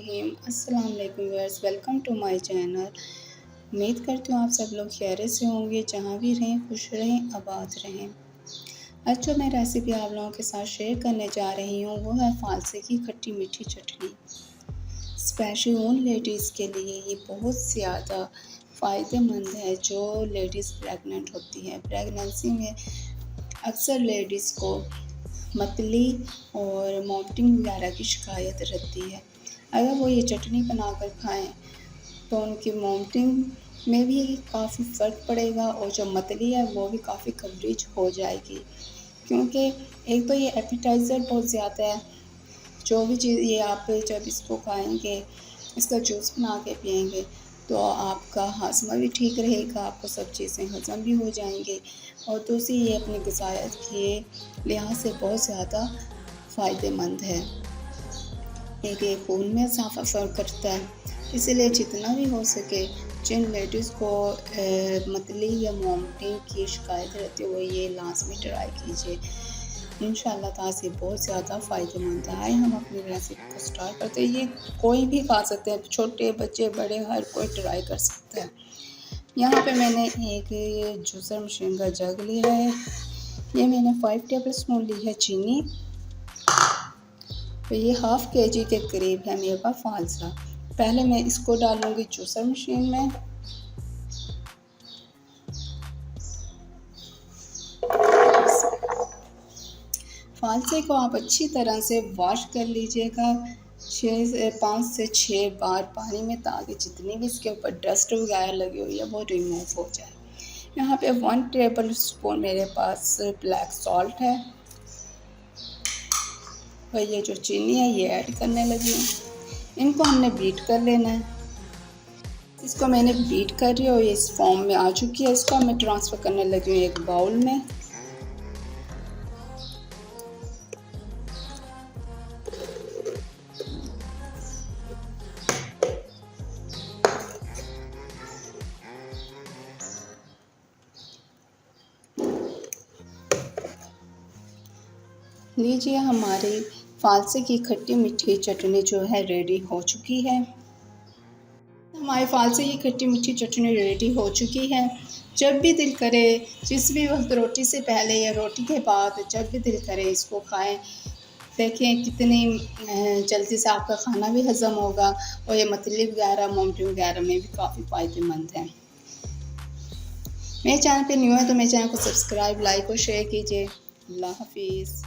रहीम अस्सलाम वालेकुम viewers, welcome to my channel. उम्मीद करती हूँ आप सब लोग खैरियत से होंगे, जहाँ भी रहें खुश रहें आबाद रहें। आज जो मैं रेसिपी आप लोगों के साथ शेयर करने जा रही हूँ वो है फालसे की खट्टी मीठी चटनी। स्पेशली उन लेडीज़ के लिए ये बहुत ज़्यादा फ़ायदेमंद है जो लेडीज़ प्रेग्नेंट होती हैं। प्रेगनेंसी में अक्सर लेडीज़ को मतली और वॉमिटिंग वगैरह की शिकायत रहती है। अगर वो ये चटनी बनाकर खाएं तो उनकी वॉमिटिंग में भी काफ़ी फ़र्क पड़ेगा और जो मतली है वो भी काफ़ी कवरेज हो जाएगी। क्योंकि एक तो ये एपेटाइज़र बहुत ज़्यादा है, जो भी चीज़ ये आप जब इसको खाएंगे, इसका जूस बना के पिएंगे तो आपका हाजमा भी ठीक रहेगा, आपको सब चीज़ें हज़म भी हो जाएंगी। और दूसरी ये अपनी ग़िज़ायत के लिहाज से बहुत ज़्यादा फ़ायदेमंद है। ये खून में इजाफ़ा फ़र्क करता है, इसीलिए जितना भी हो सके जिन लेडीज़ को मतली या वॉमिटिंग की शिकायत रहती है वो ये लाजमी ट्राई कीजिए। इंशाअल्लाह ताला से बहुत ज़्यादा फ़ायदेमंद है। आए हम अपनी रेसिपी को स्टार्ट करते हैं। ये कोई भी खा सकते हैं, छोटे बच्चे बड़े हर कोई ट्राई कर सकता है। यहाँ पे मैंने एक जूसर मशीन का जग लिया है। ये मैंने 5 टेबल स्पून ली है चीनी। तो ये हाफ़ केजी के करीब है मेरे पास फालसा। पहले मैं इसको डालूँगी जूसर मशीन में। फालसे को आप अच्छी तरह से वॉश कर लीजिएगा 5 से 6 बार पानी में, ताकि जितनी भी इसके ऊपर डस्ट वगैरह लगी हुई है वो रिमूव हो जाए। यहाँ पे 1 टेबल स्पून मेरे पास ब्लैक सॉल्ट है और ये जो चीनी है ये ऐड करने लगी हूँ। इनको हमने बीट कर लेना है। इसको मैंने बीट कर रही हूँ और ये इस फॉर्म में आ चुकी है। इसको मैं ट्रांसफ़र करने लगी हूँ एक बाउल में। लीजिए, हमारी फालसे की खट्टी मीठी चटनी जो है रेडी हो चुकी है। हमारी फालसे की खट्टी मीठी चटनी रेडी हो चुकी है। जब भी दिल करे, जिस भी वक्त रोटी से पहले या रोटी के बाद जब भी दिल करे इसको खाएं। देखें कितनी जल्दी से आपका खाना भी हज़म होगा और ये मतली वगैरह वॉमिटिंग वगैरह में भी काफ़ी फ़ायदेमंद है। मेरे चैनल पे न्यू है तो मेरे चैनल को सब्सक्राइब, लाइक और शेयर कीजिए। अल्लाह हाफिज़।